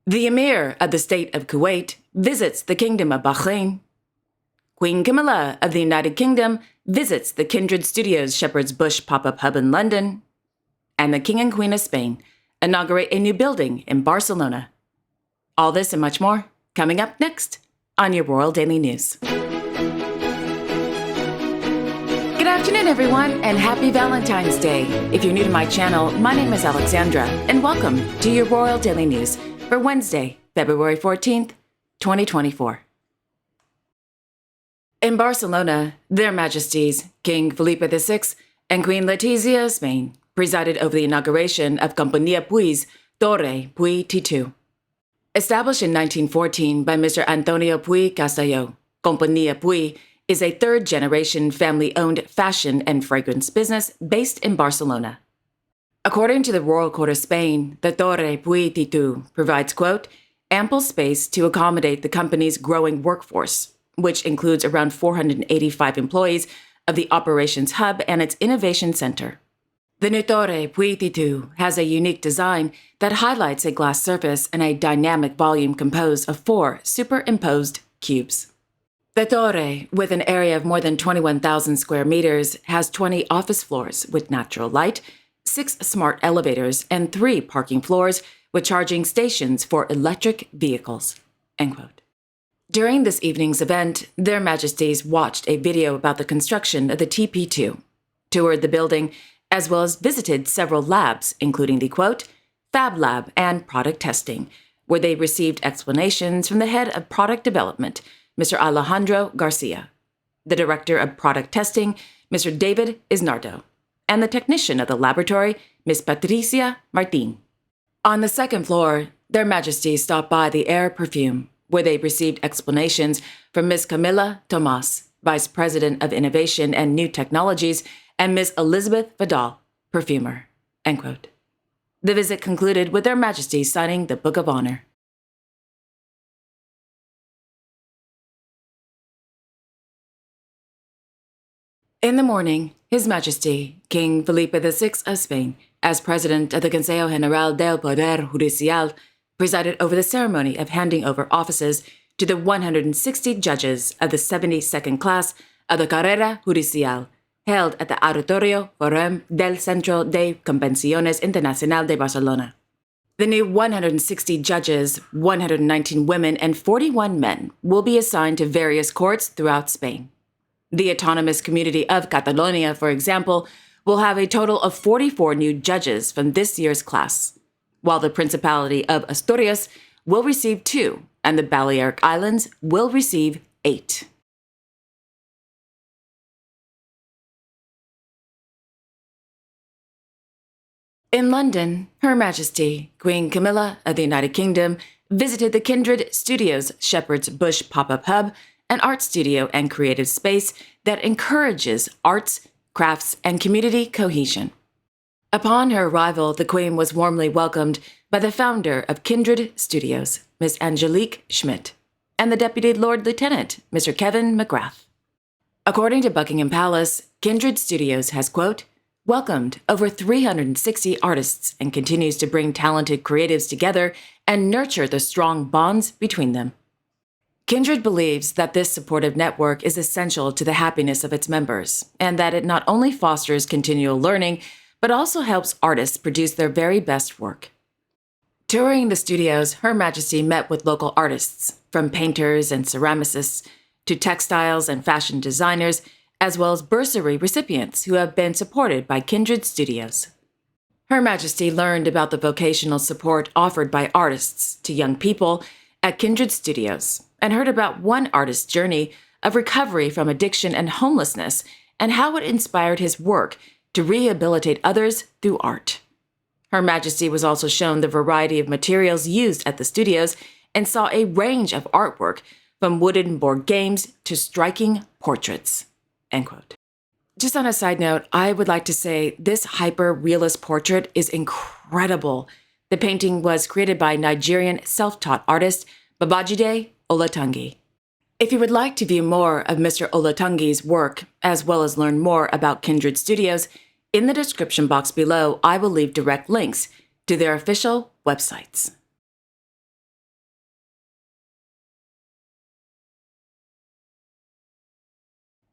The Emir of the State of Kuwait visits the Kingdom of Bahrain. Queen Camilla of the United Kingdom visits the Kindred Studios Shepherd's Bush pop-up hub in London. And the King and Queen of Spain inaugurate a new building in Barcelona. All this and much more coming up next on your Royal Daily News. Good afternoon, everyone, and happy Valentine's Day. If you're new to my channel, my name is Alexandra, and welcome to your Royal Daily News for Wednesday, February 14th, 2024. In Barcelona, Their Majesties King Felipe VI and Queen Letizia of Spain presided over the inauguration of Companyia Puig's Torre Puig T2. Established in 1914 by Mr. Antonio Puig Castelló, Companyia Puig is a third-generation family-owned fashion and fragrance business based in Barcelona. According to the Royal Court of Spain, the Torre Puig T2 provides, quote, ample space to accommodate the company's growing workforce, which includes around 485 employees of the operations hub and its innovation center. The new Torre Puig T2 has a unique design that highlights a glass surface and a dynamic volume composed of 4 superimposed cubes. The Torre, with an area of more than 21,000 square meters, has 20 office floors with natural light, 6 smart elevators, and 3 parking floors with charging stations for electric vehicles. End quote. During this evening's event, Their Majesties watched a video about the construction of the TP2, toured the building, as well as visited several labs, including the, quote, Fab Lab and product testing, where they received explanations from the head of product development, Mr. Alejandro Garcia, the director of product testing, Mr. David Isnardo, and the technician of the laboratory, Ms. Patricia Martin. On the second floor, Their Majesties stopped by the Air Perfume, where they received explanations from Ms. Camila Tomas, Vice President of Innovation and New Technologies, and Ms. Elizabeth Vidal, perfumer. End quote. The visit concluded with Their Majesties signing the Book of Honor. In the morning, His Majesty, King Felipe VI of Spain, as President of the Consejo General del Poder Judicial, presided over the ceremony of handing over offices to the 160 judges of the 72nd class of the Carrera Judicial, held at the Auditorio Forum del Centro de Convenciones Internacional de Barcelona. The new 160 judges, 119 women, and 41 men will be assigned to various courts throughout Spain. The autonomous community of Catalonia, for example, will have a total of 44 new judges from this year's class, while the Principality of Asturias will receive 2, and the Balearic Islands will receive 8. In London, Her Majesty, Queen Camilla of the United Kingdom, visited the Kindred Studios Shepherd's Bush pop-up hub, an art studio and creative space that encourages arts, crafts, and community cohesion. Upon her arrival, the Queen was warmly welcomed by the founder of Kindred Studios, Ms. Angelique Schmidt, and the Deputy Lord Lieutenant, Mr. Kevin McGrath. According to Buckingham Palace, Kindred Studios has, quote, welcomed over 360 artists and continues to bring talented creatives together and nurture the strong bonds between them. Kindred believes that this supportive network is essential to the happiness of its members, and that it not only fosters continual learning, but also helps artists produce their very best work. Touring the studios, Her Majesty met with local artists, from painters and ceramicists to textiles and fashion designers, as well as bursary recipients who have been supported by Kindred Studios. Her Majesty learned about the vocational support offered by artists to young people at Kindred Studios and heard about one artist's journey of recovery from addiction and homelessness and how it inspired his work to rehabilitate others through art. Her Majesty was also shown the variety of materials used at the studios and saw a range of artwork from wooden board games to striking portraits. End quote. Just on a side note, I would like to say this hyper-realist portrait is incredible. The painting was created by Nigerian self-taught artist Babajide Olatunji. If you would like to view more of Mr. Olatunji's work, as well as learn more about Kindred Studios, in the description box below, I will leave direct links to their official websites.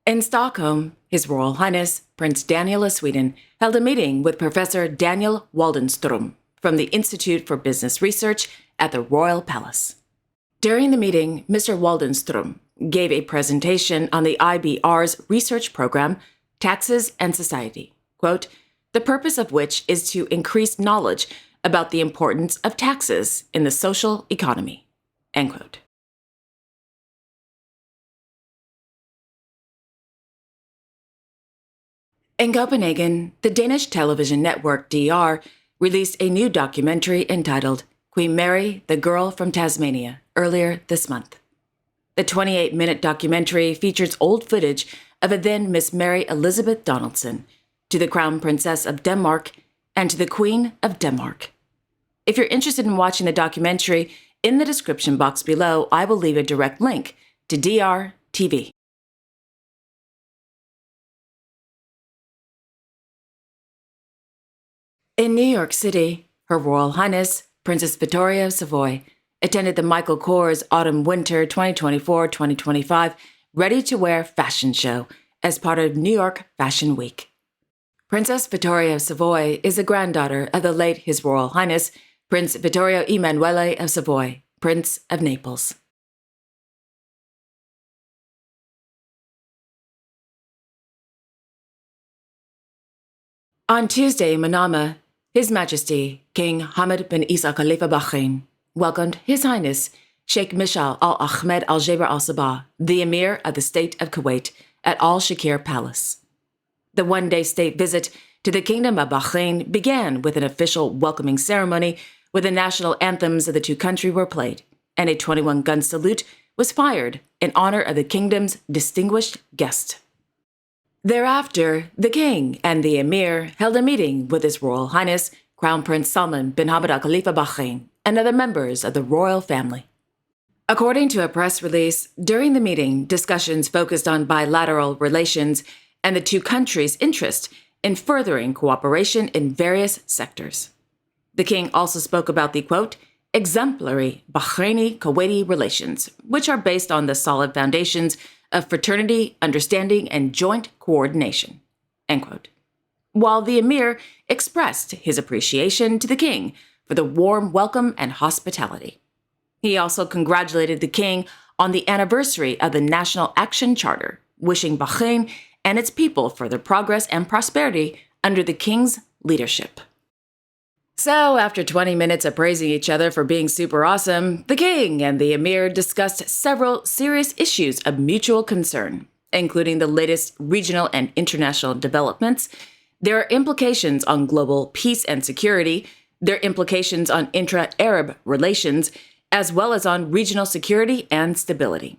In Stockholm, His Royal Highness Prince Daniel of Sweden held a meeting with Professor Daniel Waldenström from the Institute for Business Research at the Royal Palace. During the meeting, Mr. Waldenström gave a presentation on the IBR's research program, Taxes and Society, quote, the purpose of which is to increase knowledge about the importance of taxes in the social economy, end quote. In Copenhagen, the Danish television network DR released a new documentary entitled Queen Mary, the Girl from Tasmania, earlier this month. The 28-minute documentary features old footage of a then Miss Mary Elizabeth Donaldson, to the Crown Princess of Denmark, and to the Queen of Denmark. If you're interested in watching the documentary, in the description box below, I will leave a direct link to DR TV. In New York City, Her Royal Highness Princess Victoria of Savoy attended the Michael Kors Autumn-Winter 2024-2025 ready-to-wear fashion show as part of New York Fashion Week. Princess Victoria of Savoy is the granddaughter of the late His Royal Highness Prince Vittorio Emanuele of Savoy, Prince of Naples. On Tuesday in Manama, His Majesty King Hamad bin Isa Khalifa Bahrain welcomed His Highness Sheikh Mishal Al Ahmed Al Jaber Al Sabah, the Emir of the State of Kuwait, at Al Shakir Palace. The one-day state visit to the Kingdom of Bahrain began with an official welcoming ceremony where the national anthems of the two countries were played, and a 21-gun salute was fired in honor of the kingdom's distinguished guest. Thereafter, the king and the emir held a meeting with His Royal Highness Crown Prince Salman bin Hamad Al Khalifa Bahrain and other members of the royal family. According to a press release, during the meeting, discussions focused on bilateral relations and the two countries' interest in furthering cooperation in various sectors. The king also spoke about the, quote, exemplary Bahraini-Kuwaiti relations, which are based on the solid foundations of fraternity, understanding, and joint coordination, end quote. While the emir expressed his appreciation to the king for the warm welcome and hospitality. He also congratulated the king on the anniversary of the National Action Charter, wishing Bahrain and its people further progress and prosperity under the king's leadership. So, after 20 minutes of praising each other for being super awesome, the king and the emir discussed several serious issues of mutual concern, including the latest regional and international developments, their implications on global peace and security, their implications on intra-Arab relations, as well as on regional security and stability.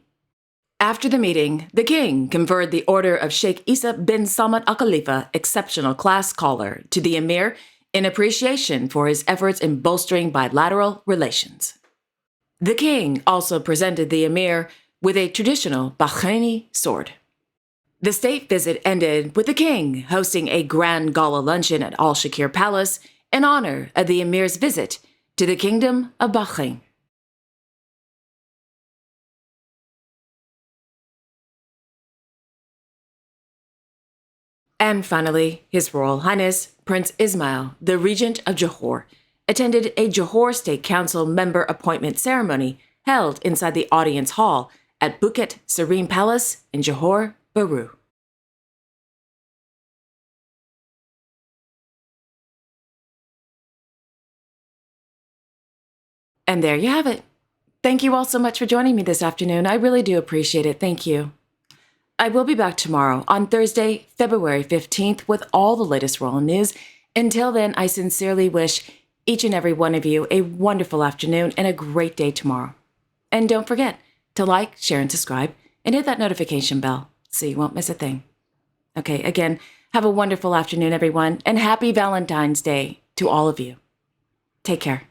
After the meeting, the king conferred the Order of Sheikh Isa bin Salman Al Khalifa Exceptional Class Caller to the emir in appreciation for his efforts in bolstering bilateral relations. The king also presented the emir with a traditional Bahraini sword. The state visit ended with the king hosting a grand gala luncheon at Al Shakir Palace in honor of the emir's visit to the Kingdom of Bahrain. And finally, His Royal Highness Prince Ismail, the Regent of Johor, attended a Johor State Council member appointment ceremony held inside the audience hall at Bukit Serene Palace in Johor Bahru. And there you have it. Thank you all so much for joining me this afternoon. I really do appreciate it. Thank you. I will be back tomorrow on Thursday, February 15th with all the latest royal news. Until then, I sincerely wish each and every one of you a wonderful afternoon and a great day tomorrow. And don't forget to like, share, and subscribe, and hit that notification bell so you won't miss a thing. Okay, again, have a wonderful afternoon, everyone, and happy Valentine's Day to all of you. Take care.